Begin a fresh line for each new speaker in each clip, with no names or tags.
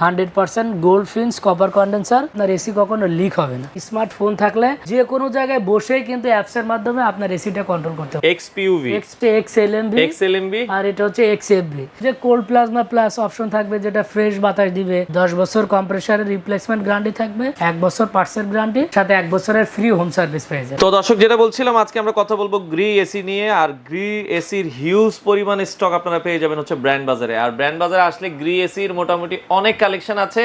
100% gold ফিন্স copper condenser. আপনার AC কখনো leak হবে না। স্মার্টফোন থাকলে যে কোনো জায়গায় বসেই কিন্তু অ্যাপস এর মাধ্যমে আপনার এসিটা কন্ট্রোল করতে হবে।
XPUV XLMB
আর এটা হচ্ছে XFB। যে কোল্ড প্লাজমা প্লাস অপশন থাকবে, যেটা ফ্রেশ বাতাস দিবে। 10 বছর কম্প্রেসারের রিপ্লেসমেন্ট গ্যারান্টি থাকবে, 1 বছর পার্টসের গ্যারান্টি, সাথে 1 বছরের ফ্রি হোম সার্ভিস পেয়ে যাবে।
তো দর্শক, যেটা বলছিলাম, আজকে আমরা কথা বলবো গ্রি এসি নিয়ে। আর গ্রি এসির হিউজ পরিমাণ স্টক আপনারা পেয়ে যাবেন হচ্ছে ব্র্যান্ড বাজারে। আর ব্র্যান্ড বাজারে আসলে গ্রি এসির মোটামুটি অনেক কালেকশন আছে।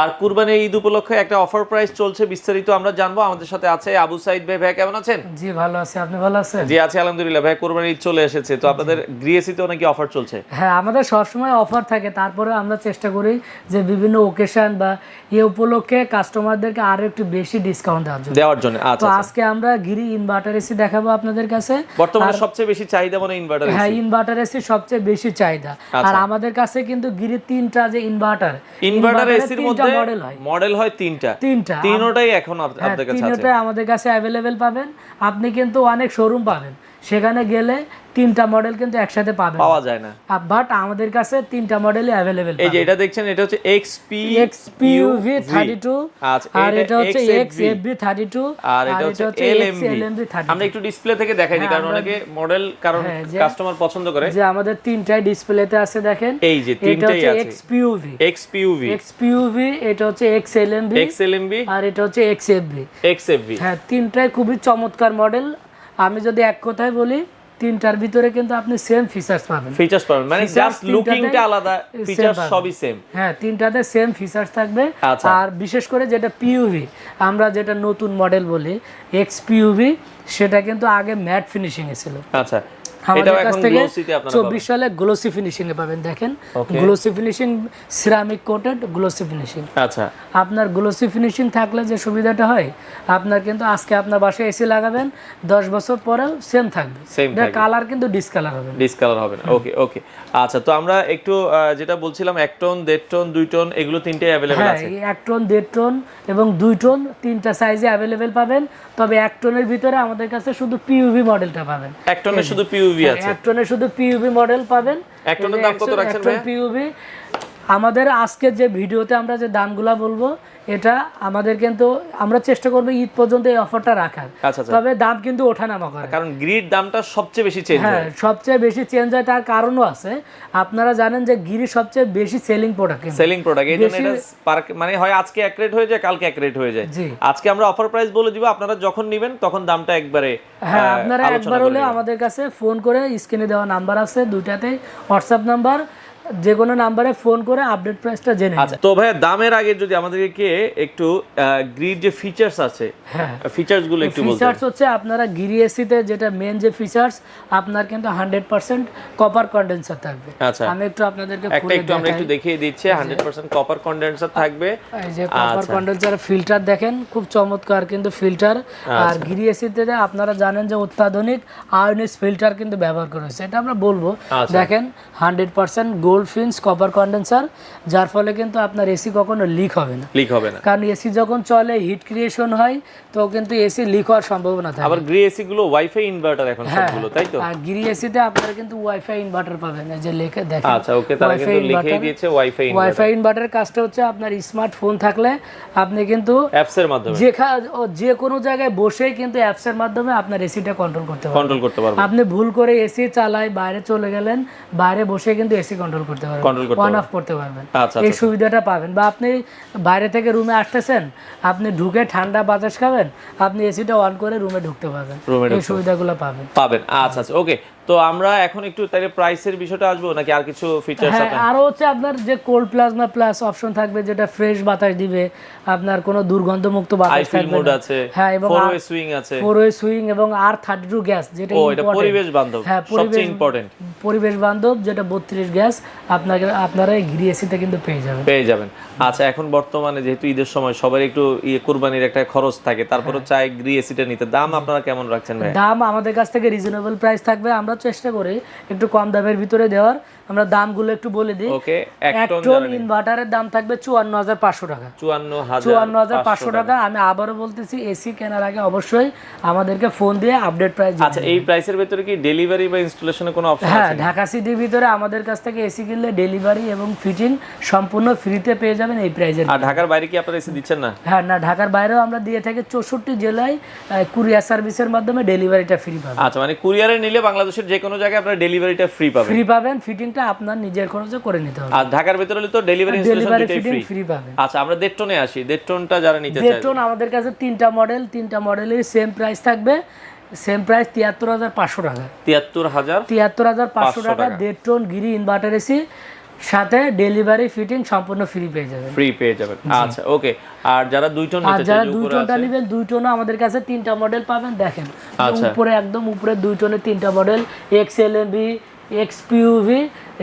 আর কুরবানি ঈদ উপলক্ষে একটা অফার প্রাইস চলছে, বিস্তারিত আমরা জানবো। আমাদের সাথে আছে আবু সাইদ ভাই। ভাই কেমন আছেন?
জি ভালো আছি, আপনি ভালো আছেন?
জি আছি আলহামদুলিল্লাহ। ভাই কুরবানি ঈদ চলে এসেছে, তো আপনাদের গ্রি এসিতেও নাকি অফার চলছে?
হ্যাঁ, আমাদের সবসময় অফার থাকে, তারপরে আমরা চেষ্টা করি যে বিভিন্ন ওকেশন বা এই উপলক্ষে কাস্টমারদেরকে আরো একটু বেশি ডিসকাউন্ট দেওয়ার জন্য।
আচ্ছা,
তো আজকে আমরা গিরি ইনভার্টার এসি দেখাবো আপনাদের কাছে।
বর্তমানে সবচেয়ে বেশি চাহিদা মানে ইনভার্টার এসি।
হ্যাঁ, ইনভার্টার এসি সবচেয়ে বেশি চাহিদা। আর আমাদের কাছে কিন্তু গিরি তিনটা যে ইনভার্টার
এসির মধ্যে মডেল হয় তিনটা। তিনটাই এখন আপনাদের কাছে আছে।
তিনটাই আমাদের কাছে अवेलेबल পাবেন। আপনি কিন্তু অনেক শোরুম পাবেন, সেখানে গেলে তিনটা মডেল কিন্তু একসাথে পাওয়া
যায় না,
বাট আমাদের কাছে তিনটা মডেলই अवेलेबल।
এই যে এটা দেখছেন, এটা হচ্ছে
XPUV 32, আর এটা হচ্ছে XFB 32,
আর এটা হচ্ছে LMB 32। আমরা একটু ডিসপ্লে থেকে দেখাই দিই, কারণ অনেকে মডেল কাস্টমার পছন্দ করে।
যে আমাদের তিনটাই ডিসপ্লেতে আছে, দেখেন
এই যে তিনটাই আছে।
XPUV, এটা হচ্ছে XLMB, আর এটা হচ্ছে XFB। হ্যাঁ, তিনটাই খুবই চমৎকার মডেল। আমি যদি এক কথায় বলি, তিনটার ভিতরে কিন্তু আপনি সেম ফিচারস পাবেন।
মানে জাস্ট লুকিংটা আলাদা, ফিচার সবই সেম।
হ্যাঁ, তিনটাতে সেম ফিচারস থাকবে। আর বিশেষ করে যেটা পিইউভি, আমরা যেটা নতুন মডেল বলি XPUV, সেটা কিন্তু আগে ম্যাট ফিনিশিং এ ছিল।
আচ্ছা,
আমাদের কাছ থেকে 24 সালে গ্লোসি ফিনিশিং এ পাবেন। দেখেন, glossy finishing, ceramic coated glossy finishing.
আচ্ছা,
আপনার গ্লোসি ফিনিশিং থাকলে যে সুবিধাটা হয়, আপনার কিন্তু আজকে আপনার বাসায় এসি লাগাবেন, 10 বছর পরেও সেম থাকবে। এটা কালার কিন্তু ডিসকালার হবে না।
ওকে। আচ্ছা, তো আমরা একটু যেটা বলছিলাম, 1 টোন, 1.5 টোন, 2 টোন, এগুলো তিনটেই अवेलेबल আছে।
হ্যাঁ, 1 টোন, 1.5 টোন এবং 2 টোন, তিনটা সাইজে अवेलेबल পাবেন। তবে 1 টোনের ভিতরে আমাদের কাছে শুধু পিইউভি মডেলটা পাবেন।
1 টোনের শুধু পিইউভি আছে।
1 টোনের শুধু পিইউভি মডেল পাবেন।
1 টোনের দাম কত রাখছেন ভাই?
পিইউভি আমাদের আজকে যে ভিডিওতে আমরা যে দামগুলা বলবো, এটা আমাদের কিন্তু আমরা চেষ্টা করব ঈদ পর্যন্ত এই অফারটা রাখার। তবে দাম কিন্তু ওঠানামা করে,
কারণ গ্রিড দামটা সবচেয়ে বেশি চেঞ্জ হয়।
হ্যাঁ, সবচেয়ে বেশি চেঞ্জ হয়। তার কারণও আছে। আপনারা জানেন যে গিরি সবচেয়ে বেশি সেলিং প্রোডাক্ট।
এই জন্য এটা মানে হয় আজকে এক রেট হয়ে যায়, কালকে এক রেট হয়ে যায়। আজকে আমরা অফার প্রাইস বলে দিব, আপনারা যখন নেবেন তখন দামটা একবারে।
হ্যাঁ, আপনারা একবার হলে আমাদের কাছে ফোন করে, স্ক্রিনে দেওয়া নাম্বার আছে দুইটাতে, হোয়াটসঅ্যাপ নাম্বার, যে কোনো নাম্বারে ফোন করে আপডেট প্রাইসটা জেনে নিন।
আচ্ছা, তো ভাই দামের আগে যদি আমাদেরকে একটু গ্রিড যে ফিচারস আছে, হ্যাঁ, ফিচারস গুলো একটু বলতে।
ফিচারস হচ্ছে আপনারা গিরি এসিতে যেটা মেন যে ফিচারস, আপনার কিন্তু 100% কপার কন্ডেন্সার থাকবে।
আচ্ছা,
আমি একটু আপনাদেরকে
আমরা একটু দেখিয়ে দিচ্ছি। 100% কপার কন্ডেন্সার থাকবে।
এই যে কপার কন্ডেন্সার ফিল্টার দেখেন, খুব চমৎকার কিন্তু ফিল্টার। আর গিরি এসিতে আপনারা জানেন যে অত্যাধুনিক আয়নিস ফিল্টার কিন্তু ব্যবহার করা হয়েছে, এটা আমরা বলবো। দেখেন, 100% গোল্ড ফিন্স কপার কন্ডেন্সার, যার ফলে কিন্তু আপনার এসি কখনো লিক হবে না। কারণ এসি যখন চলে, হিট ক্রিয়েশন হয়, তো কিন্তু এসি লিক হওয়ার সম্ভাবনা থাকে।
আবার গ্রি এসি গুলো ওয়াইফাই ইনভার্টার এখন সবগুলো, তাই তো?
আর গ্রি এসিতে আপনারা কিন্তু ওয়াইফাই ইনভার্টার পাবেন, এই যে লেখা দেখেন।
আচ্ছা, ওকে, তারা কিন্তু লিখেই দিয়েছে ওয়াইফাই
ইনভার্টারের কাজটা হচ্ছে, আপনার স্মার্টফোন থাকলে আপনি কিন্তু
অ্যাপস এর মাধ্যমে
যে কোনো জায়গায় বসেই কিন্তু অ্যাপস এর মাধ্যমে আপনার এসিটা কন্ট্রোল করতে পারবেন। আপনি ভুল করে এসি চালায় বাইরে চলে গেলেন, বাইরে বসে কিন্তু এসি কন্ট্রোল করতে পারবেন, অন অফ করতে পারবেন। এই সুবিধাটা পাবেন। বা আপনি বাইরে থেকে রুমে আসতেছেন, আপনি ঢুকে ঠান্ডা বাতাস খাবেন, আপনি এসিটা অন করে রুমে ঢুকতে পারবেন। এই সুবিধাগুলো পাবেন।
আচ্ছা, ওকে। তো আমরা এখন একটু তাহলে প্রাইসের বিষয়টা আসবো, নাকি আর কিছু ফিচারস আছে?
আর হচ্ছে আপনার যে কোল্ড প্লাজমা প্লাস অপশন থাকবে, যেটা ফ্রেশ বাতাস দিবে, আপনার কোনো দুর্গন্ধমুক্ত বাতাস থাকবে না। হ্যাঁ, এবং
4 ওয়ে সুইং আছে,
4 ওয়ে সুইং এবং R32 গ্যাস, যেটা
পরিবেশ বান্ধব।
হ্যাঁ,
সবচেয়ে ইম্পর্টেন্ট
পরিবেশ বান্ধব, যেটা 32 গ্যাস আপনারা এই গিরি এসিতে কিন্তু পেয়ে যাবেন।
আচ্ছা, এখন বর্তমানে যেহেতু ঈদের সময় সবার একটু কুরবানির একটা খরচ থাকে, তারপরে চাই গ্রি এসিটা নিতে, দাম আপনারা কেমন রাখছেন ভাই?
দাম আমাদের কাছ থেকে রিজনেবল প্রাইস থাকবে। আমরা চেষ্টা করি একটু কম দামের ভিতরে দেওয়ার। আমরা দামগুলো একটু বলে দিই।
ওকে,
এক টন ইনভার্টারের দাম থাকবে 54,500 টাকা। 54,500 টাকা। আমি আবারও বলতেছি, এসি কেনার আগে অবশ্যই আমাদেরকে ফোন দিয়ে আপডেট প্রাইস।
আচ্ছা, এই প্রাইসের ভিতরে কি ডেলিভারি বা ইনস্টলেশনের কোনো অপশন আছে?
হ্যাঁ, ঢাকা সিটির ভিতরে আমাদের কাছ থেকে এসি কিনলে ডেলিভারি এবং ফিটিং সম্পূর্ণ ফ্রিতে পেয়ে যাবেন এই প্রাইসের।
আর ঢাকার বাইরে কি আপনারা এসি দিচ্ছেন না?
হ্যাঁ, না, ঢাকার বাইরেও আমরা দিয়ে থাকি। 64 জেলায় কুরিয়ার সার্ভিসের মাধ্যমে ডেলিভারিটা ফ্রি পাবেন।
আচ্ছা, মানে কুরিয়ারে নিলে বাংলাদেশের যে কোনো জায়গায় আপনারা ডেলিভারিটা ফ্রি পাবেন। ফিটিংটা আপনার নিজের খরচে করে নিতে হবে। আর ঢাকার ভিতরে হলে তো ডেলিভারি ইনস্টলেশন দুটোই
ফ্রি পাবেন।
আচ্ছা, আমরা দেড়টনে আসি। দেড়টনটা যারা নিতে চায়,
দেড়টন আমাদের কাছে তিনটা মডেলের সেম প্রাইস থাকবে। সেম প্রাইস 73,500 টাকা।
73,500
টাকা। দেড়টন গিরি ইনভার্টার এসি, সাথে ডেলিভারি ফিটিং সম্পূর্ণ ফ্রি পেয়ে যাবেন।
আচ্ছা, ওকে। আর যারা 2 টন নিতে চায়,
যারা 2 টনটা নেবেন, 2 টনও আমাদের কাছে তিনটা মডেল পাবেন। দেখেন উপরে, একদম উপরে 2 টনের তিনটা মডেল, XLMV, XPUV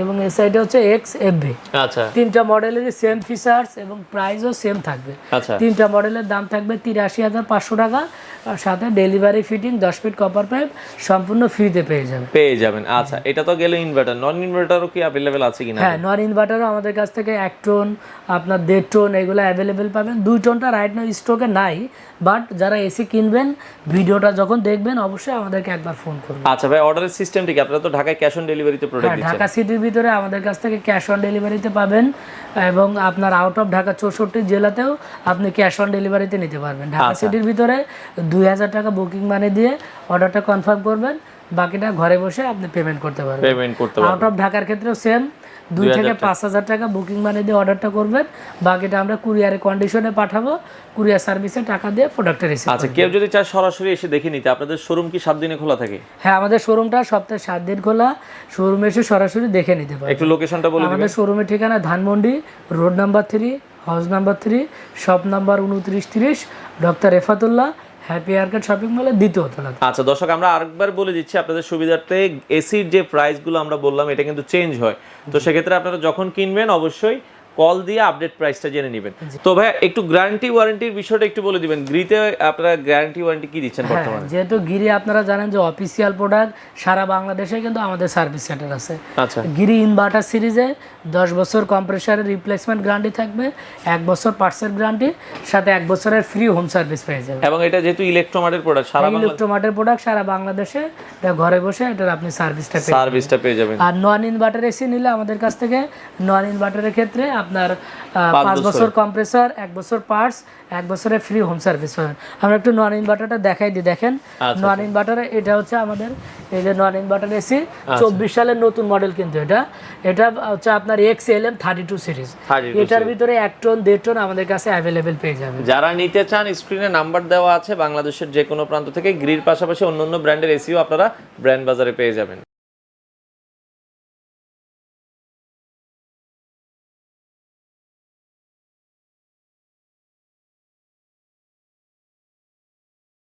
এবং এই সাইডে হচ্ছে XFV।
আচ্ছা,
তিনটা মডেলের সেম ফিচার্স এবং প্রাইসও সেম থাকবে।
আচ্ছা,
তিনটা মডেলের দাম থাকবে 83,500 টাকা, আর সাথে delivery fitting 10 fit copper pipe সম্পূর্ণ ফ্রিতে পেয়ে যাবেন।
আচ্ছা, এটা তো গেল ইনভার্টার। নন ইনভার্টারও কি अवेलेबल আছে কিনা?
হ্যাঁ, নন ইনভার্টারও আমাদের কাছ থেকে 1 টন, আপনার 1.5 টন এগুলো अवेलेबल পাবেন। 2 টনটা রাইট নাও স্টকে নাই, বাট যারা এসি কিনবেন, ভিডিওটা যখন দেখবেন অবশ্যই আমাদেরকে একবার ফোন করবেন।
আচ্ছা ভাই, অর্ডারের সিস্টেমটা কি? আপনারা তো ঢাকায় ক্যাশ অন ডেলিভারিতে প্রোডাক্ট দিচ্ছেন।
ঢাকা সিটির ভিতরে আমাদের কাছ থেকে ক্যাশ অন ডেলিভারিতে পাবেন, এবং আপনার আউট অফ ঢাকা 64 জেলাতেও আপনি ক্যাশ অন ডেলিভারিতে নিতে পারবেন। ঢাকা সিটির ভিতরে 2,000 টাকা বুকিং মানি দিয়ে অর্ডারটা কনফার্ম করবেন, বাকিটা ঘরে বসে আপনি পেমেন্ট করতে পারবেন। আউট অফ ঢাকার ক্ষেত্রেও সেম, 2 থেকে 5,000 টাকা বুকিং মানি দিয়ে অর্ডারটা করবেন, বাকিটা আমরা কুরিয়ারে কন্ডিশনে পাঠাবো, কুরিয়ার সার্ভিসে টাকা দিয়ে প্রোডাক্টটা রিসিভ।
আচ্ছা, কেউ যদি চায় সরাসরি এসে দেখে নিতে, আপনাদের শোরুম কি 7 দিনে খোলা থাকে?
হ্যাঁ, আমাদের শোরুমটা সপ্তাহে 7 দিন খোলা। শোরুমে এসে সরাসরি দেখে নিতে পারবেন।
একটু লোকেশনটা বলে দিবেন।
আমাদের শোরুমের ঠিকানা Dhanmondi road number 3, house number 3, shop number 2930, doctor Refatullah happy arcade shopping মলের দ্বিতীয় তলা।
আচ্ছা দর্শক, আমরা আরেকবার বলে দিচ্ছি আপনাদের সুবিধার্থে, এসির যে প্রাইসগুলো আমরা বললাম এটা কিন্তু চেঞ্জ হয়। তো সেক্ষেত্রে আপনারা যখন কিনবেন অবশ্যই কল দিয়ে আপডেট প্রাইসটা জেনে নেবেন। তো ভাই, একটু গ্যারান্টি ওয়ারেন্টির বিষয়টা একটু বলে দিবেন। গ্রিতে আপনারা গ্যারান্টি ওয়ারেন্টি কি দিচ্ছেন বর্তমানে?
যেহেতু গিরি আপনারা জানেন যে অফিসিয়াল প্রোডাক্ট, সারা বাংলাদেশে কিন্তু আমাদের সার্ভিস সেন্টার আছে।
আচ্ছা,
গিরি ইনভার্টার সিরিজে 10 বছর কম্প্রেসারের রিপ্লেসমেন্ট গ্যারান্টি থাকবে, 1 বছর পার্টসের গ্যারান্টি, সাথে 1 বছরের ফ্রি হোম সার্ভিস পেয়ে যাবেন।
এবং এটা যেহেতু ইলেকট্রোমার্টের প্রোডাক্ট, সারা বাংলাদেশে ঘরে বসে এটার আপনি সার্ভিসটা পেয়ে যাবেন। আর নন ইনভার্টার এসি নিলে আমাদের কাছ থেকে, নন ইনভার্টারের ক্ষেত্রে আপনার 5 বছর কম্প্রেসার, 1 বছর পার্টস, 1 বছরের ফ্রি হোম সার্ভিস পাবেন। আমরা একটু নন ইনভার্টারটা দেখাই দিই। দেখেন নন ইনভার্টারে এটা হচ্ছে আমাদের এই যে নন ইনভার্টার এসি 24 সালের নতুন মডেল, কিন্তু এটা হচ্ছে আপনার XLM 32 সিরিজ। এটার ভিতরে 1 টন 1.5 টন আমাদের কাছে अवेलेबल পেয়ে যাবেন। যারা নিতে চান স্ক্রিনে নাম্বার দেওয়া আছে, বাংলাদেশের যে কোনো প্রান্ত থেকে গ্রির পাশাপাশি অন্যান্য ব্র্যান্ডের এসিও আপনারা ব্র্যান্ড বাজারে পেয়ে যাবেন।